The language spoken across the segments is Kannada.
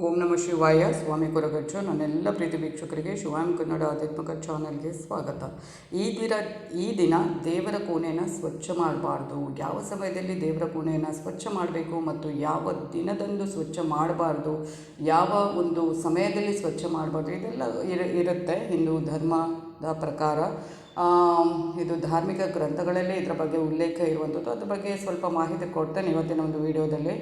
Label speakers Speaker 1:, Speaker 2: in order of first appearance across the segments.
Speaker 1: ಓಂ ನಮಃ ಶಿವಾಯ. ಸ್ವಾಮಿ ಕೊರಗಜ್ಜ. ನನ್ನೆಲ್ಲ ಪ್ರೀತಿ ವೀಕ್ಷಕರಿಗೆ ಶಿವಾಯಂ ಕನ್ನಡ ಆಧ್ಯಾತ್ಮಿಕ ಚಾನಲ್ಗೆ ಸ್ವಾಗತ. ಈ ದಿನ ದೇವರ ಕೋಣೆಯನ್ನು ಸ್ವಚ್ಛ ಮಾಡಬಾರ್ದು. ಯಾವ ಸಮಯದಲ್ಲಿ ದೇವರ ಕೋಣೆಯನ್ನು ಸ್ವಚ್ಛ ಮಾಡಬೇಕು ಮತ್ತು ಯಾವ ದಿನದಂದು ಸ್ವಚ್ಛ ಮಾಡಬಾರ್ದು, ಯಾವ ಒಂದು ಸಮಯದಲ್ಲಿ ಸ್ವಚ್ಛ ಮಾಡಬಾರ್ದು, ಇದೆಲ್ಲ ಇರುತ್ತೆ ಹಿಂದೂ ಧರ್ಮದ ಪ್ರಕಾರ. ಇದು ಧಾರ್ಮಿಕ ಗ್ರಂಥಗಳಲ್ಲೇ ಇದರ ಬಗ್ಗೆ ಉಲ್ಲೇಖ ಇರುವಂಥದ್ದು. ಅದ್ರ ಬಗ್ಗೆ ಸ್ವಲ್ಪ ಮಾಹಿತಿ ಕೊಡ್ತೇನೆ ಇವತ್ತಿನ ಒಂದು ವಿಡಿಯೋದಲ್ಲಿ.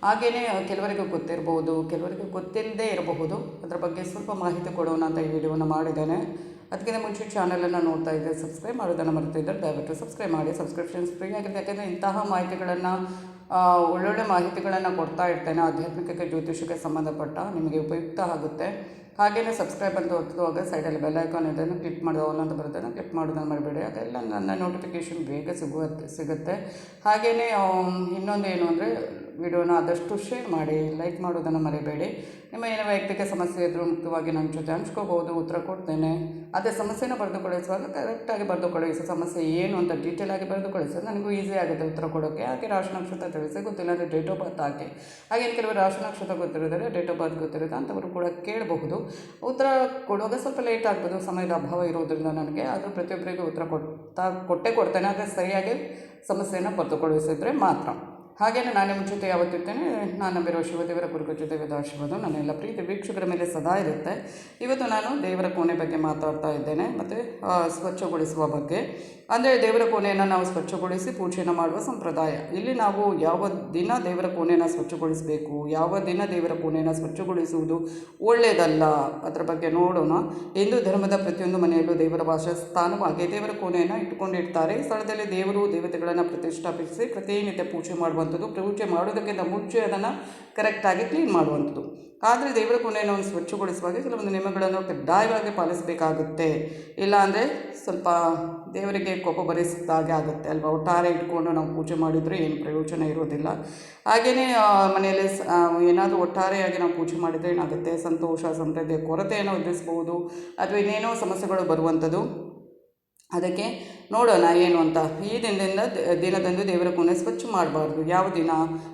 Speaker 1: ಹಾಗೆಯೇ ಕೆಲವರಿಗೆ ಗೊತ್ತಿರ್ಬೋದು, ಕೆಲವರಿಗೆ ಗೊತ್ತಿಲ್ಲದೇ ಇರಬಹುದು. ಅದರ ಬಗ್ಗೆ ಸ್ವಲ್ಪ ಮಾಹಿತಿ ಕೊಡೋಣ ಅಂತ ಈ ವಿಡಿಯೋನ ಮಾಡಿದ್ದೇನೆ. ಅದಕ್ಕಿಂತ ಮುಂಚೆ ಚಾನಲನ್ನು ನೋಡ್ತಾ ಇದ್ದರೆ ಸಬ್ಸ್ಕ್ರೈಬ್ ಮಾಡೋದನ್ನು ಮರೆತಿದ್ದರೆ ದಯವಿಟ್ಟು ಸಬ್ಸ್ಕ್ರೈಬ್ ಮಾಡಿ. ಸಬ್ಸ್ಕ್ರಿಪ್ಷನ್ಸ್ ಫ್ರೀ ಆಗಿದೆ, ಯಾಕೆಂದರೆ ಇಂತಹ ಮಾಹಿತಿಗಳನ್ನು ಒಳ್ಳೊಳ್ಳೆ ಮಾಹಿತಿಗಳನ್ನು ಕೊಡ್ತಾ ಇರ್ತೇನೆ. ಆಧ್ಯಾತ್ಮಿಕಕ್ಕೆ ಜ್ಯೋತಿಷಕ್ಕೆ ಸಂಬಂಧಪಟ್ಟ ನಿಮಗೆ ಉಪಯುಕ್ತ ಆಗುತ್ತೆ. ಹಾಗೆಯೇ ಸಬ್ಸ್ಕ್ರೈಬ್ ಅಂತ ಒತ್ತುವಾಗ ಸೈಡಲ್ಲಿ ಬೆಲ್ ಐಕಾನ್ ಇದನ್ನು ಕ್ಲಿಕ್ ಮಾಡೋದು ಆಲ್ ಅಂತ ಬರುತ್ತೆ, ಕ್ಲಿಕ್ ಮಾಡೋದನ್ನು ಮಾಡಬೇಡಿ. ಅದೆಲ್ಲ ನನ್ನ ನೋಟಿಫಿಕೇಷನ್ ಬೇಗ ಸಿಗುತ್ತೆ. ಹಾಗೆಯೇ ಇನ್ನೊಂದು ಏನು ಅಂದರೆ ವಿಡಿಯೋನ ಆದಷ್ಟು ಶೇರ್ ಮಾಡಿ, ಲೈಕ್ ಮಾಡೋದನ್ನು ಮರಿಬೇಡಿ. ನಿಮ್ಮ ಏನೋ ವೈಯಕ್ತಿಕ ಸಮಸ್ಯೆ ಇದ್ದರೂ ಮುಖ್ಯವಾಗಿ ನನ್ನ ಜೊತೆ ಹಂಚ್ಕೋಬೋದು, ಉತ್ತರ ಕೊಡ್ತೇನೆ. ಅದೇ ಸಮಸ್ಯೆನ ಬರೆದು ಕಳಿಸುವಾಗ ಕರೆಕ್ಟಾಗಿ ಬರೆದು ಕಳಿಸಿ, ಸಮಸ್ಯೆ ಏನು ಅಂತ ಡೀಟೇಲಾಗಿ ಬರೆದು ಕಳಿಸೋದು ನನಗೂ ಈಸಿ ಆಗುತ್ತೆ ಉತ್ತರ ಕೊಡೋಕ್ಕೆ. ಹಾಗೆ ರಾಶಿ ನಕ್ಷತ್ರ ತಿಳಿಸಿ, ಗೊತ್ತಿಲ್ಲ ಅಂದರೆ ಡೇಟ್ ಆಫ್ ಬರ್ತ್ ಹಾಕಿ. ಹಾಗೇನು ಕೆಲವರು ರಾಶಿ ನಕ್ಷತ್ರ ಗೊತ್ತಿರೋದರೆ ಡೇಟ್ ಆಫ್ ಬರ್ತ್ ಗೊತ್ತಿರುತ್ತೆ ಅಂಥವರು ಕೂಡ ಕೇಳಬಹುದು. ಉತ್ತರ ಕೊಡುವಾಗ ಸ್ವಲ್ಪ ಲೇಟ್ ಆಗ್ಬೋದು, ಸಮಯದ ಅಭಾವ ಇರೋದ್ರಿಂದ ನನಗೆ. ಆದರೂ ಪ್ರತಿಯೊಬ್ಬರಿಗೂ ಉತ್ತರ ಕೊಟ್ಟೇ ಕೊಡ್ತೇನೆ, ಆದರೆ ಸರಿಯಾಗಿ ಸಮಸ್ಯೆಯನ್ನು ಬರೆದು ಕಳುಹಿಸಿದರೆ ಮಾತ್ರ. ಹಾಗೆಯೇ ನಾನೇ ಮುಂಚಿತ ಯಾವತ್ತಿರ್ತೇನೆ, ನಾನು ನಂಬಿರುವ ಶಿವದೇವರ ಕುರುಗಜ್ಜ ದೇವದ ಆಶೀರ್ವಾದ ನನ್ನೆಲ್ಲ ಪ್ರೀತಿ ವೀಕ್ಷಕರ ಮೇಲೆ ಸದಾ ಇರುತ್ತೆ. ಇವತ್ತು ನಾನು ದೇವರ ಕೋಣೆ ಬಗ್ಗೆ ಮಾತಾಡ್ತಾ ಇದ್ದೇನೆ, ಮತ್ತು ಸ್ವಚ್ಛಗೊಳಿಸುವ ಬಗ್ಗೆ. ಅಂದರೆ ದೇವರ ಕೋಣೆಯನ್ನು ನಾವು ಸ್ವಚ್ಛಗೊಳಿಸಿ ಪೂಜೆಯನ್ನು ಮಾಡುವ ಸಂಪ್ರದಾಯ. ಇಲ್ಲಿ ನಾವು ಯಾವ ದಿನ ದೇವರ ಕೋಣೆಯನ್ನು ಸ್ವಚ್ಛಗೊಳಿಸಬೇಕು, ಯಾವ ದಿನ ದೇವರ ಕೋಣೆಯನ್ನು ಸ್ವಚ್ಛಗೊಳಿಸುವುದು ಒಳ್ಳೆಯದಲ್ಲ, ಅದರ ಬಗ್ಗೆ ನೋಡೋಣ. ಹಿಂದೂ ಧರ್ಮದ ಪ್ರತಿಯೊಂದು ಮನೆಯಲ್ಲೂ ದೇವರ ವಾಸಸ್ಥಾನವಾಗಿ ದೇವರ ಕೋಣೆಯನ್ನು ಇಟ್ಟುಕೊಂಡಿರ್ತಾರೆ. ಸ್ಥಳದಲ್ಲಿ ದೇವರು ದೇವತೆಗಳನ್ನು ಪ್ರತಿಷ್ಠಾಪಿಸಿ ಪ್ರತಿನಿತ್ಯ ಪೂಜೆ ಮಾಡುವಂಥದ್ದು. ಪೂಜೆ ಮಾಡೋದಕ್ಕಿಂತ ಮುಂಚೆ ಅದನ್ನು ಕರೆಕ್ಟಾಗಿ ಕ್ಲೀನ್ ಮಾಡುವಂಥದ್ದು. ಆದರೆ ದೇವರ ಕೋಣೆಯನ್ನು ಒಂದು ಸ್ವಚ್ಛಗೊಳಿಸುವಾಗ ಕೆಲವೊಂದು ನಿಯಮಗಳನ್ನು ಕಡ್ಡಾಯವಾಗಿ ಪಾಲಿಸಬೇಕಾಗುತ್ತೆ. ಇಲ್ಲಾಂದರೆ ಸ್ವಲ್ಪ ದೇವರಿಗೆ ಕೋಪ ಭರಿಸಿದಾಗೆ ಆಗುತ್ತೆ ಅಲ್ವಾ. ಒಟ್ಟಾರೆ ಇಟ್ಕೊಂಡು ನಾವು ಪೂಜೆ ಮಾಡಿದರೆ ಏನು ಪ್ರಯೋಜನ ಇರೋದಿಲ್ಲ. ಹಾಗೆಯೇ ಮನೆಯಲ್ಲಿ ಏನಾದರೂ ಒಟ್ಟಾರೆಯಾಗಿ ನಾವು ಪೂಜೆ ಮಾಡಿದರೆ ಏನಾಗುತ್ತೆ, ಸಂತೋಷ ಸಮೃದ್ಧಿಯ ಕೊರತೆಯನ್ನು ಎದುರಿಸ್ಬೋದು, ಅಥವಾ ಇನ್ನೇನೋ ಸಮಸ್ಯೆಗಳು ಬರುವಂಥದ್ದು. ಅದಕ್ಕೆ ನೋಡೋಣ ಏನು ಅಂತ. ಈ ದಿನದಂದು ದೇವರ ಕೋಣೆ ಸ್ವಚ್ಛ ಮಾಡಬಾರ್ದು. ಯಾವ ದಿನ?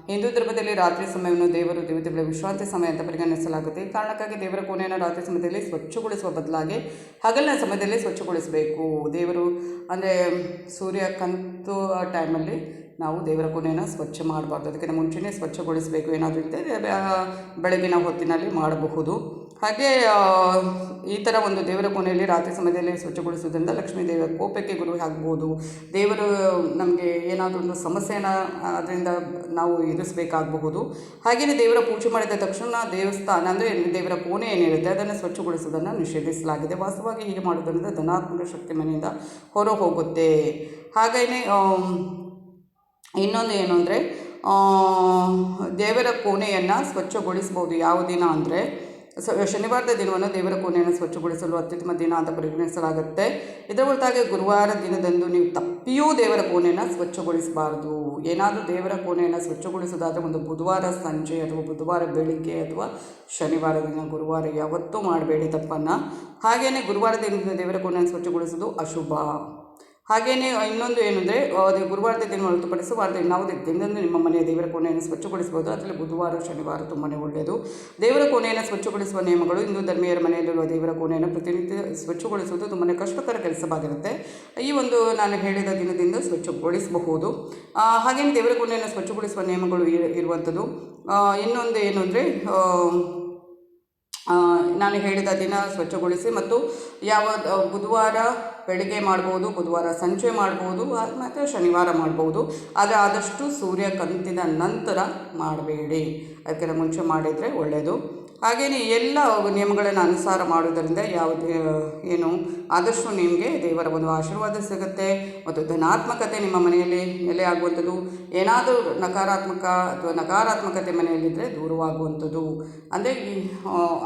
Speaker 1: ಹಿಂದೂ ಧರ್ಮದಲ್ಲಿ ರಾತ್ರಿ ಸಮಯವನ್ನು ದೇವರು ದೇವತೆಗಳ ವಿಶ್ರಾಂತಿ ಸಮಯ ಅಂತ ಪರಿಗಣಿಸಲಾಗುತ್ತೆ. ಈ ಕಾರಣಕ್ಕಾಗಿ ದೇವರ ಕೋಣೆಯನ್ನು ರಾತ್ರಿ ಸಮಯದಲ್ಲಿ ಸ್ವಚ್ಛಗೊಳಿಸುವ ಬದಲಾಗಿ ಹಗಲಿನ ಸಮಯದಲ್ಲಿ ಸ್ವಚ್ಛಗೊಳಿಸಬೇಕು. ದೇವರು ಅಂದರೆ ಸೂರ್ಯ ಕಂತು ಟೈಮಲ್ಲಿ ನಾವು ದೇವರ ಕೋಣೆಯನ್ನು ಸ್ವಚ್ಛ ಮಾಡಬಾರ್ದು, ಅದಕ್ಕಿಂತ ಮುಂಚೆನೇ ಸ್ವಚ್ಛಗೊಳಿಸಬೇಕು. ಏನಾದರೂ ಇದ್ದರೆ ಬೆಳಗಿನ ಹೊತ್ತಿನಲ್ಲಿ ಮಾಡಬಹುದು. ಹಾಗೆ ಈ ಥರ ಒಂದು ದೇವರ ಕೋಣೆಯಲ್ಲಿ ರಾತ್ರಿ ಸಮಯದಲ್ಲಿ ಸ್ವಚ್ಛಗೊಳಿಸುವುದರಿಂದ ಲಕ್ಷ್ಮೀ ದೇವಿಯ ಕೋಪಕ್ಕೆ ಗುರಿ ಆಗ್ಬೋದು. ದೇವರು ನಮಗೆ ಏನಾದರೂ ಒಂದು ಸಮಸ್ಯೆಯನ್ನು ಅದರಿಂದ ನಾವು ಎದುರಿಸಬೇಕಾಗಬಹುದು. ಹಾಗೆಯೇ ದೇವರ ಪೂಜೆ ಮಾಡಿದ ತಕ್ಷಣ ದೇವಸ್ಥಾನ ಅಂದರೆ ದೇವರ ಕೋಣೆ ಏನಿರುತ್ತೆ ಅದನ್ನು ಸ್ವಚ್ಛಗೊಳಿಸುವುದನ್ನು ನಿಷೇಧಿಸಲಾಗಿದೆ. ವಾಸ್ತವವಾಗಿ ಹೀಗೆ ಮಾಡೋದರಿಂದ ಧನಾತ್ಮಕ ಶಕ್ತಿ ಮನೆಯಿಂದ ಹೊರ ಹೋಗುತ್ತೆ. ಹಾಗೆಯೇ ಇನ್ನೊಂದು ಏನು ಅಂದರೆ ದೇವರ ಕೋಣೆಯನ್ನು ಸ್ವಚ್ಛಗೊಳಿಸ್ಬೋದು. ಯಾವ ದಿನ ಅಂದರೆ ಶನಿವಾರದ ದಿನವನ್ನು ದೇವರ ಕೋಣೆಯನ್ನು ಸ್ವಚ್ಛಗೊಳಿಸಲು ಅತ್ಯುತ್ತಮ ದಿನ ಅಂತ ಪರಿಗಣಿಸಲಾಗುತ್ತೆ. ಇದರ ಹೊರತಾಗಿ ಗುರುವಾರ ದಿನದಂದು ನೀವು ತಪ್ಪಿಯೂ ದೇವರ ಕೋಣೆಯನ್ನು ಸ್ವಚ್ಛಗೊಳಿಸಬಾರ್ದು. ಏನಾದರೂ ದೇವರ ಕೋಣೆಯನ್ನು ಸ್ವಚ್ಛಗೊಳಿಸೋದಾದರೆ ಒಂದು ಬುಧವಾರ ಸಂಜೆ ಅಥವಾ ಬುಧವಾರ ಬೆಳಿಗ್ಗೆ ಅಥವಾ ಶನಿವಾರ ದಿನ, ಗುರುವಾರ ಯಾವತ್ತೂ ಮಾಡಬೇಡಿ ತಪ್ಪನ್ನು. ಹಾಗೆಯೇ ಗುರುವಾರ ದಿನದಿಂದ ದೇವರ ಕೋಣೆಯನ್ನು ಸ್ವಚ್ಛಗೊಳಿಸೋದು ಅಶುಭ. ಹಾಗೆಯೇ ಇನ್ನೊಂದು ಏನಂದರೆ ಗುರುವಾರದ ದಿನ ಹೊರತುಪಡಿಸಿ ವಾರದ ಯಾವುದೇ ದಿನದಂದು ನಿಮ್ಮ ಮನೆಯ ದೇವರ ಕೋಣೆಯನ್ನು ಸ್ವಚ್ಛಗೊಳಿಸಬಹುದು. ಅದರಲ್ಲಿ ಬುಧವಾರ ಶನಿವಾರ ತುಂಬಾ ಒಳ್ಳೆಯದು. ದೇವರ ಕೋಣೆಯನ್ನು ಸ್ವಚ್ಛಗೊಳಿಸುವ ನಿಯಮಗಳು. ಹಿಂದೂ ಧರ್ಮೀಯರ ಮನೆಯಲ್ಲಿರುವ ದೇವರ ಕೋಣೆಯನ್ನು ಪ್ರತಿನಿತ್ಯ ಸ್ವಚ್ಛಗೊಳಿಸುವುದು ತುಂಬಾ ಕಷ್ಟಕರ ಕೆಲಸವಾಗಿರುತ್ತೆ. ಈ ಒಂದು ನಾನು ಹೇಳಿದ ದಿನದಿಂದ ಸ್ವಚ್ಛಗೊಳಿಸಬಹುದು. ಹಾಗೆಯೇ ದೇವರ ಕೋಣೆಯನ್ನು ಸ್ವಚ್ಛಗೊಳಿಸುವ ನಿಯಮಗಳು ಇರುವಂಥದ್ದು. ಇನ್ನೊಂದು ಏನು ಅಂದರೆ ನಾನು ಹೇಳಿದ ದಿನ ಸ್ವಚ್ಛಗೊಳಿಸಿ, ಮತ್ತು ಯಾವ ಬುಧವಾರ ಬೆಳಿಗ್ಗೆ ಮಾಡ್ಬೋದು, ಬುಧವಾರ ಸಂಜೆ ಮಾಡ್ಬೋದು, ಮತ್ತು ಶನಿವಾರ ಮಾಡ್ಬೋದು. ಆದರೆ ಆದಷ್ಟು ಸೂರ್ಯ ಕಂತಿದ ನಂತರ ಮಾಡಬೇಡಿ, ಅದಕ್ಕಿಂತ ಮುಂಚೆ ಮಾಡಿದರೆ ಒಳ್ಳೆಯದು. ಹಾಗೆಯೇ ಎಲ್ಲ ನಿಯಮಗಳನ್ನು ಅನುಸಾರ ಮಾಡೋದರಿಂದ ಏನು ಆದಷ್ಟು ನಿಮಗೆ ದೇವರ ಒಂದು ಆಶೀರ್ವಾದ ಸಿಗುತ್ತೆ, ಮತ್ತು ಧನಾತ್ಮಕತೆ ನಿಮ್ಮ ಮನೆಯಲ್ಲಿ ನೆಲೆ ಆಗುವಂಥದ್ದು. ಏನಾದರೂ ನಕಾರಾತ್ಮಕತೆ ಮನೆಯಲ್ಲಿದ್ದರೆ ದೂರವಾಗುವಂಥದ್ದು. ಅಂದರೆ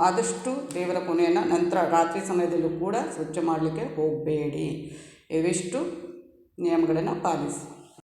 Speaker 1: ಆದಷ್ಟು ದೇವರ ಕೋಣೆಯನ್ನು ನಂತರ ರಾತ್ರಿ ಸಮಯದಲ್ಲೂ ಕೂಡ ಸ್ವಚ್ಛ ಮಾಡಲಿಕ್ಕೆ ಹೋಗಬೇಡಿ. ಇವಿಷ್ಟು ನಿಯಮಗಳನ್ನು ಪಾಲಿಸಿ.